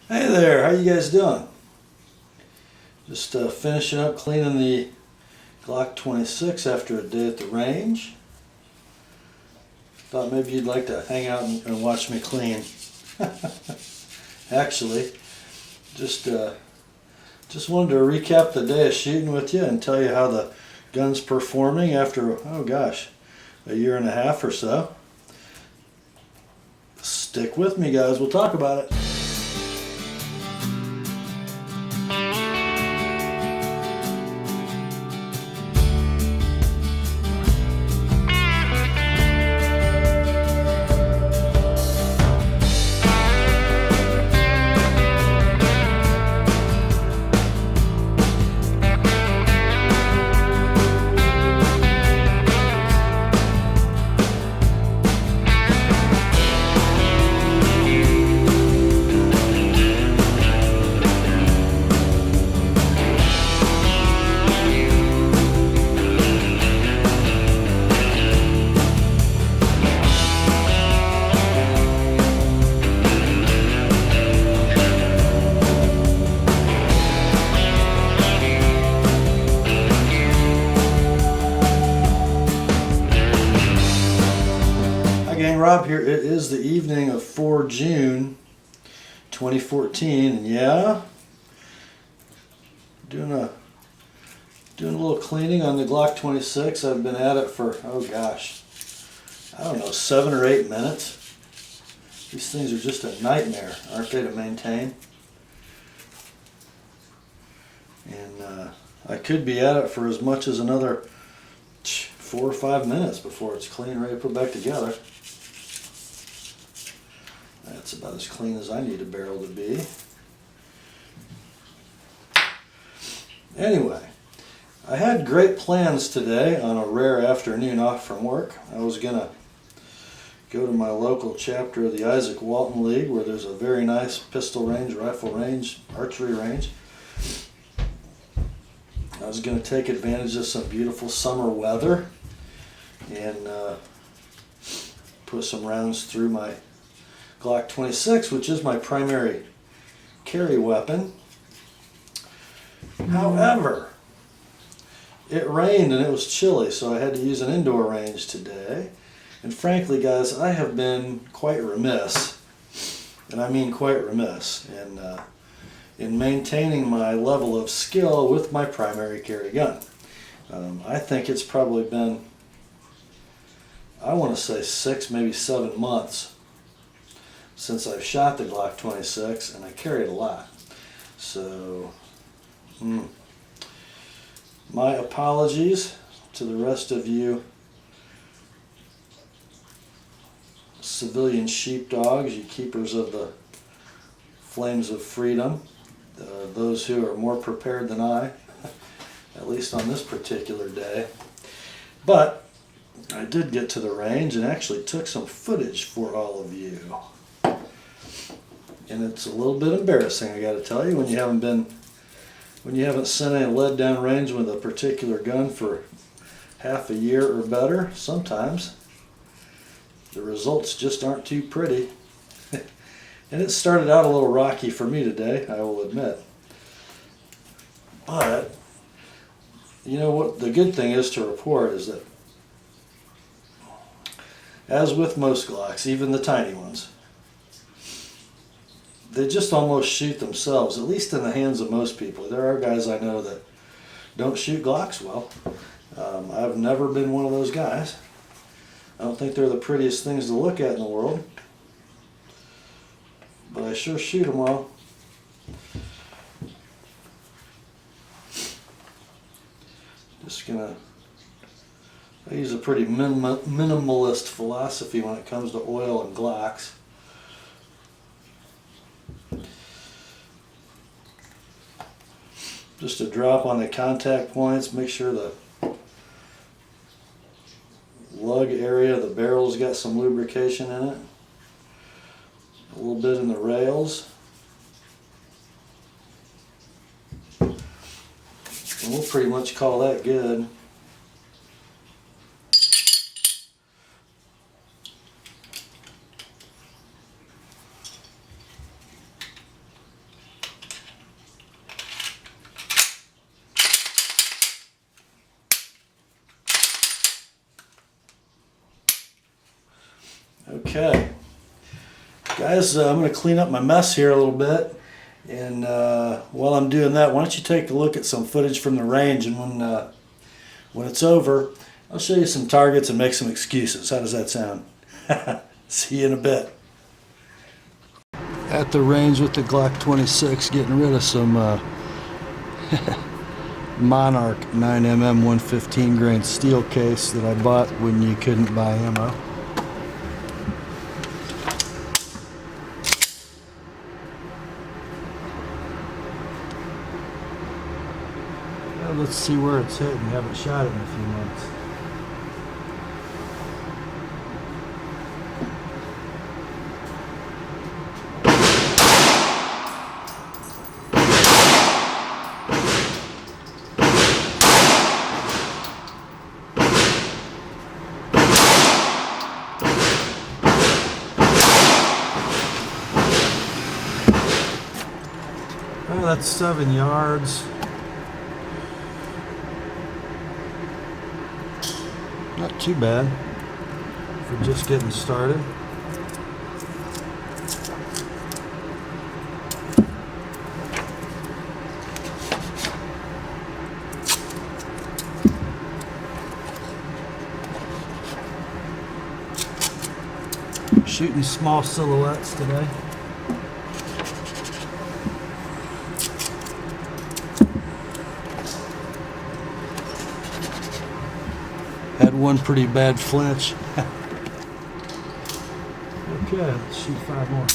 Hey there, how you guys doing? Just finishing up cleaning the Glock 26 after a day at the range. Thought maybe you'd like to hang out and watch me clean. Actually, just wanted to recap the day of shooting with you and tell you how the gun's performing after, oh gosh, a year and a half or so. Stick with me, guys, we'll talk about it. Rob here. It is the evening of 4 June 2014, and yeah, doing a little cleaning on the Glock 26. I've been at it for, oh gosh, I don't know, 7 or 8 minutes. These things are just a nightmare, aren't they, to maintain? And I could be at it for as much as another 4 or 5 minutes before it's clean, ready to put back together. That's about as clean as I need a barrel to be. Anyway, I had great plans today on a rare afternoon off from work. I was going to go to my local chapter of the Isaac Walton League, where there's a very nice pistol range, rifle range, archery range. I was going to take advantage of some beautiful summer weather and put some rounds through my Glock 26, which is my primary carry weapon. However, it rained and it was chilly, so I had to use an indoor range today. And frankly, guys, I have been quite remiss, and I mean quite remiss, in maintaining my level of skill with my primary carry gun. I think it's probably been, I want to say 6, maybe 7 months since I've shot the Glock 26, and I carry it a lot. So, my apologies to the rest of you civilian sheepdogs, you keepers of the flames of freedom, those who are more prepared than I, at least on this particular day. But I did get to the range and actually took some footage for all of you. And it's a little bit embarrassing, I got to tell you, when you haven't sent a lead down range with a particular gun for half a year or better. Sometimes the results just aren't too pretty. And it started out a little rocky for me today, I will admit. But you know what the good thing is to report is that, as with most Glocks, even the tiny ones, they just almost shoot themselves, at least in the hands of most people. There are guys I know that don't shoot Glocks well. I've never been one of those guys. I don't think they're the prettiest things to look at in the world, but I sure shoot them well. Just gonna, I use a pretty minimalist philosophy when it comes to oil and Glocks. Just a drop on the contact points, make sure the lug area of the barrel's got some lubrication in it. A little bit in the rails. And we'll pretty much call that good. Okay. Guys, I'm going to clean up my mess here a little bit. And while I'm doing that, why don't you take a look at some footage from the range, and when it's over, I'll show you some targets and make some excuses. How does that sound? See you in a bit. At the range with the Glock 26, getting rid of some Monarch 9mm 115 grain steel case that I bought when you couldn't buy ammo. Well, let's see where it's hitting. Haven't shot it in a few months. Well, that's 7 yards. Not too bad for just getting started. Shooting small silhouettes today. Had one pretty bad flinch. Okay, let's shoot 5 more.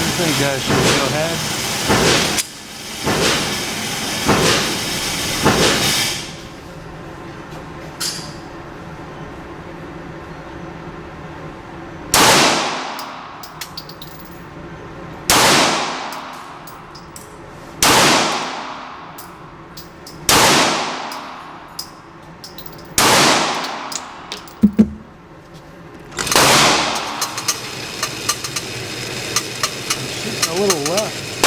I think guys should go ahead. A little left.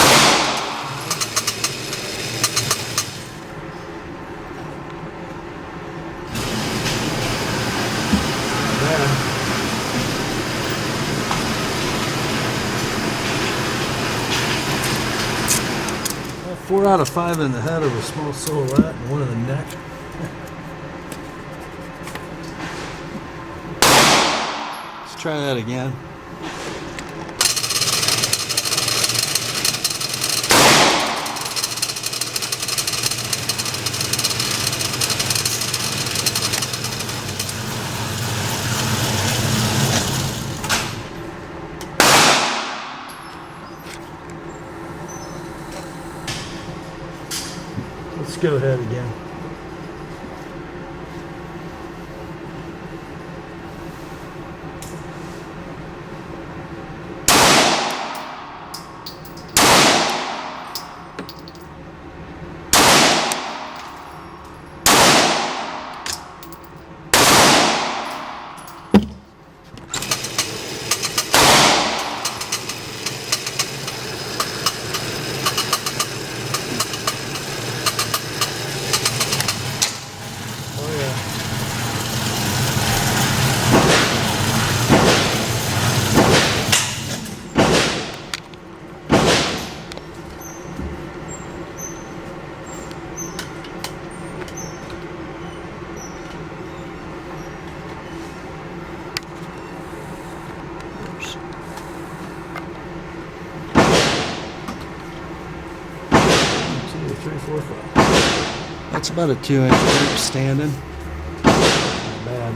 Bad. 4 out of 5 in the head of a small silhouette and 1 in the neck. Let's try that again. Let's go ahead again. That's about a 2-inch group standing. Not bad.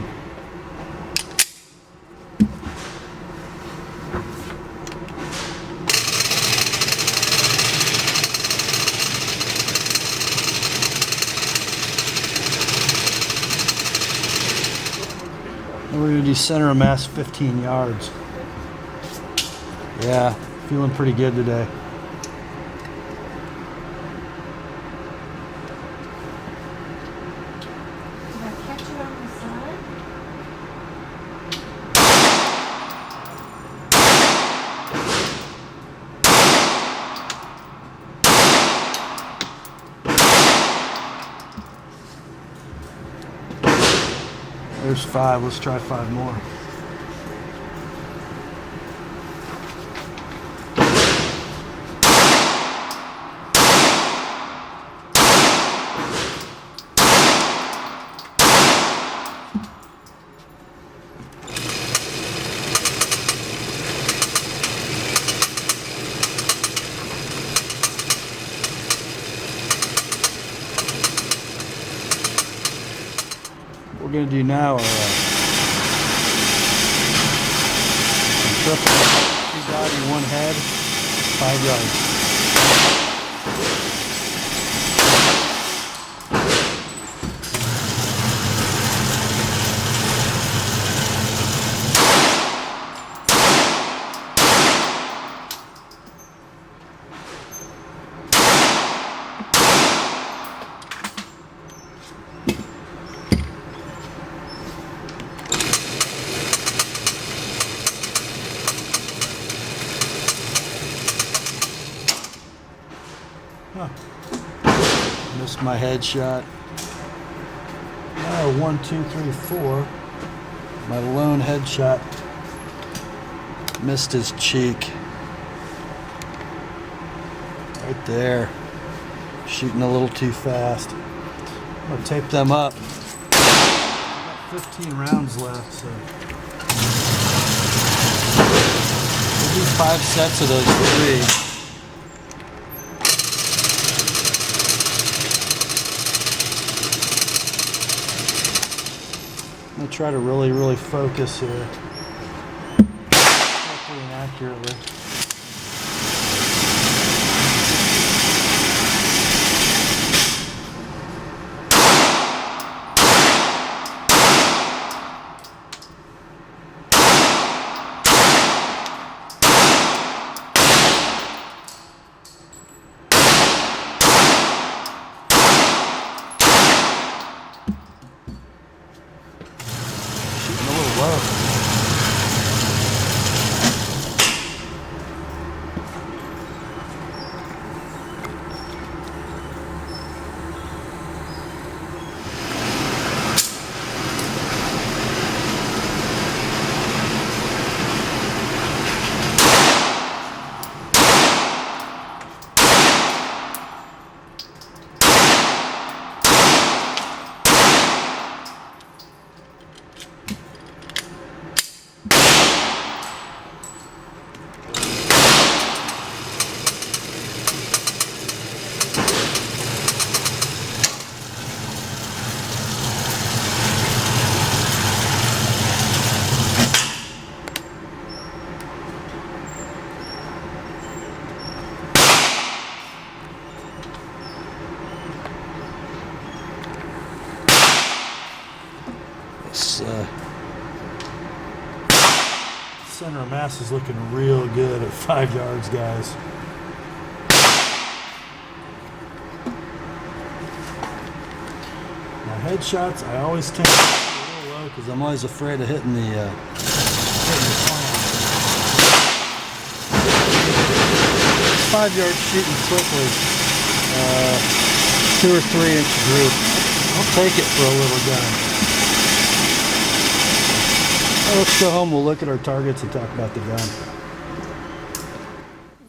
And we're going to do center of mass 15 yards. Yeah, feeling pretty good today. There's 5. Let's try 5 more. What we're going to do now are triple, 2 body, 1 head, 5 yards. Huh. Missed my headshot. Oh, 1, 2, 3, 4. My lone headshot missed his cheek. Right there. Shooting a little too fast. I'm gonna tape them up. I've got 15 rounds left, so we'll do 5 sets of those 3. I'm going to try to really focus here. Carefully and accurately. Shooting a little low. Center of mass is looking real good at 5 yards, guys. My headshots, I always tend to shoot a little low because I'm always afraid of hitting the plant. 5 yards shooting quickly, 2 or 3 inch group. I'll take it for a little gun. Let's go home, we'll look at our targets and talk about the gun.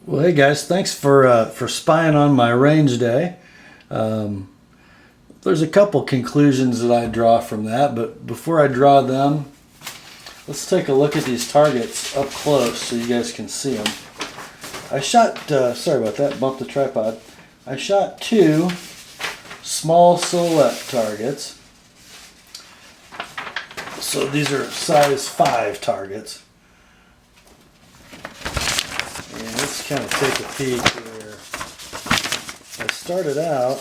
Well, hey guys, thanks for spying on my range day. There's a couple conclusions that I draw from that, but before I draw them, let's take a look at these targets up close so you guys can see them. I shot, sorry about that, bumped the tripod. I shot 2 small silhouette targets. So these are size 5 targets. And let's kind of take a peek here. I started out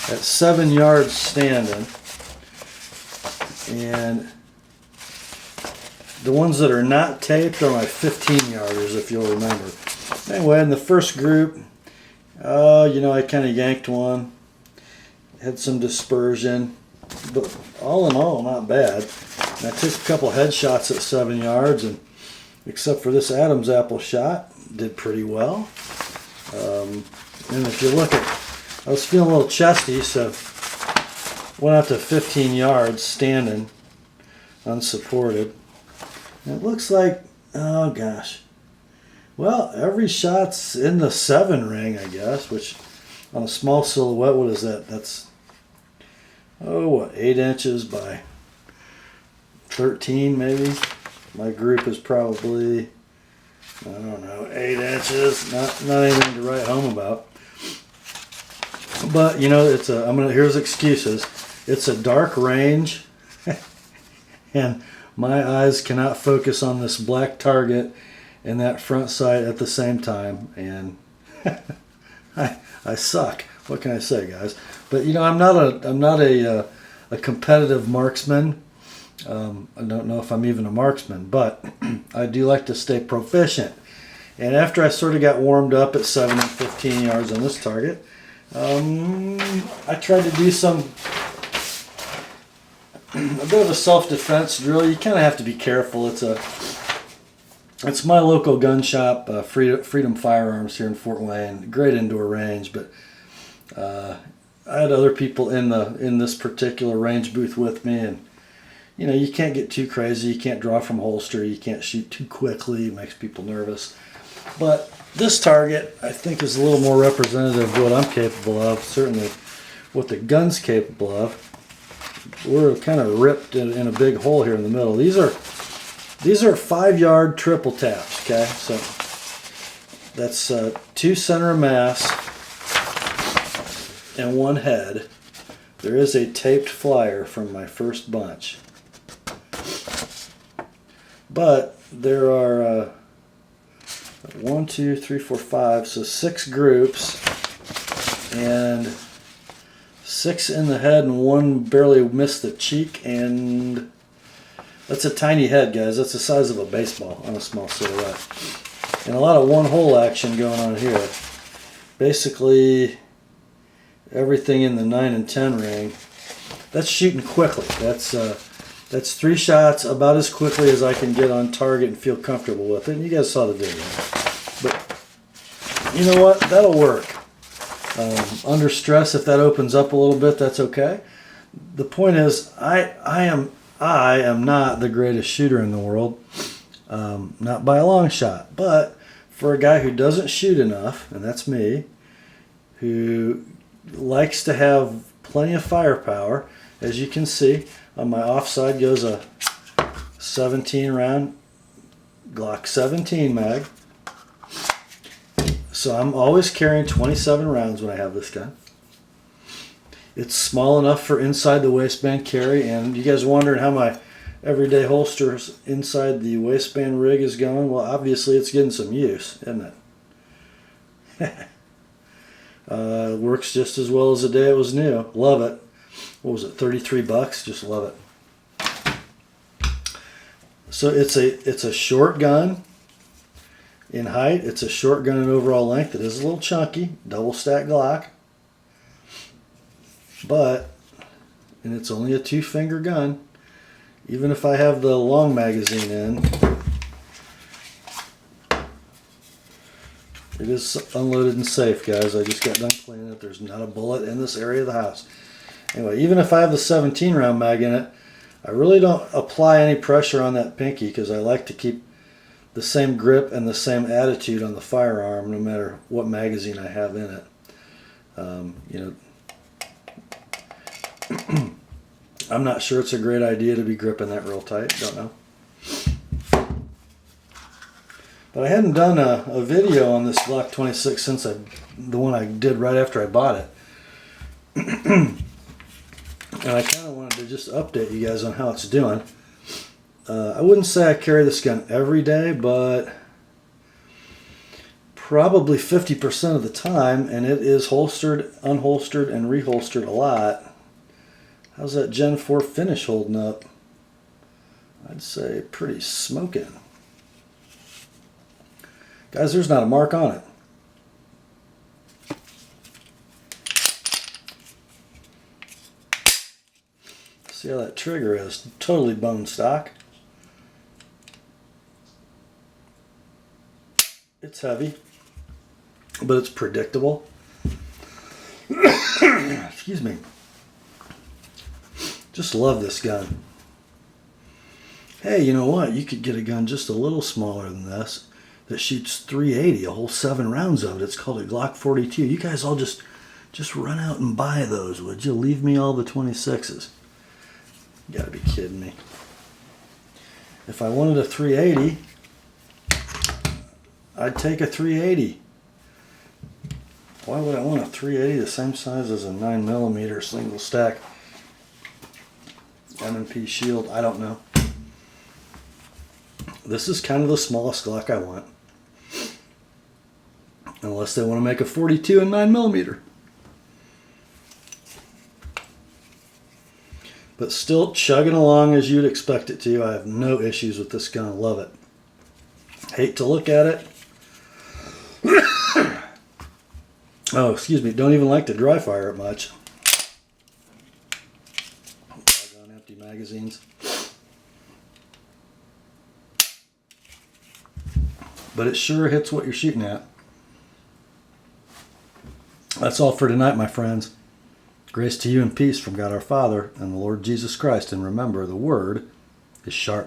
at 7 yards standing. And the ones that are not taped are my 15 yarders, if you'll remember. Anyway, in the first group, I kind of yanked one. Had some dispersion, but all in all, not bad. And I took a couple headshots at 7 yards, and except for this Adam's apple shot, did pretty well. And if you look at, I was feeling a little chesty, so Went out to 15 yards standing, unsupported. And it looks like, oh gosh. Well, every shot's in the 7 ring, I guess, which on a small silhouette, what is that? That's, oh, what, 8 inches by 13 maybe? My group is probably, I don't know, 8 inches. Not anything to write home about. But, you know, here's excuses. It's a dark range, and my eyes cannot focus on this black target and that front sight at the same time, and I suck. What can I say, guys? But you know, I'm not a competitive marksman. I don't know if I'm even a marksman, but I do like to stay proficient. And after I sort of got warmed up at 7 and 15 yards on this target, I tried to do a bit of a self-defense drill. You kind of have to be careful. It's my local gun shop, Freedom Firearms here in Fort Wayne. Great indoor range, but I had other people in this particular range booth with me, and you know, you can't get too crazy. You can't draw from holster. You can't shoot too quickly. It makes people nervous. But this target, I think, is a little more representative of what I'm capable of. Certainly, what the gun's capable of. We're kind of ripped in a big hole here in the middle. These are 5-yard triple taps. Okay, so that's 2 center of mass and 1 head. There is a taped flyer from my first bunch, but there are 1, 2, 3, 4, 5, so 6 groups, and 6 in the head and 1 barely missed the cheek, and that's a tiny head, guys. That's the size of a baseball on a small silhouette. And a lot of one-hole action going on here. Basically, everything in the 9 and 10 ring. That's shooting quickly. That's 3 shots about as quickly as I can get on target and feel comfortable with it. And you guys saw the video. But you know what? That'll work. Under stress, if that opens up a little bit, that's okay. The point is, I am not the greatest shooter in the world, not by a long shot. But for a guy who doesn't shoot enough, and that's me, who likes to have plenty of firepower, as you can see, on my offside goes a 17 round Glock 17 mag. So I'm always carrying 27 rounds when I have this gun. It's small enough for inside the waistband carry, and you guys wondering how my everyday holsters inside the waistband rig is going? Well, obviously it's getting some use, isn't it? Works just as well as the day it was new. Love it. What was it, $33? Just love it. So it's a short gun in height. It's a short gun in overall length. It is a little chunky, double stack Glock, and it's only a 2-finger gun. Even if I have the long magazine in, it is unloaded and safe, guys. I just got done cleaning it. There's not a bullet in this area of the house. Anyway, even if I have the 17 round mag in it, I really don't apply any pressure on that pinky because I like to keep the same grip and the same attitude on the firearm no matter what magazine I have in it. You know, I'm not sure it's a great idea to be gripping that real tight. Don't know. But I hadn't done a video on this Glock 26 since the one I did right after I bought it. And I kind of wanted to just update you guys on how it's doing. I wouldn't say I carry this gun every day, but probably 50% of the time, and it is holstered, unholstered, and reholstered a lot. How's that Gen 4 finish holding up? I'd say pretty smoking. Guys, there's not a mark on it. See how that trigger is? Totally bone stock. It's heavy, but it's predictable. Excuse me. Just love this gun. Hey, you know what? You could get a gun just a little smaller than this that shoots 380, a whole 7 rounds of it. It's called a Glock 42. You guys all just run out and buy those, would you? Leave me all the 26s. You gotta be kidding me. If I wanted a 380, I'd take a 380. Why would I want a 380 the same size as a 9mm single stack M&P Shield? I don't know. This is kind of the smallest Glock I want. Unless they want to make a 42 and 9mm. But still chugging along as you'd expect it to. I have no issues with this gun. I love it. Hate to look at it. Oh, excuse me. Don't even like to dry fire it much. On empty magazines. But it sure hits what you're shooting at. That's all for tonight, my friends. Grace to you and peace from God our Father and the Lord Jesus Christ. And remember, the word is sharp.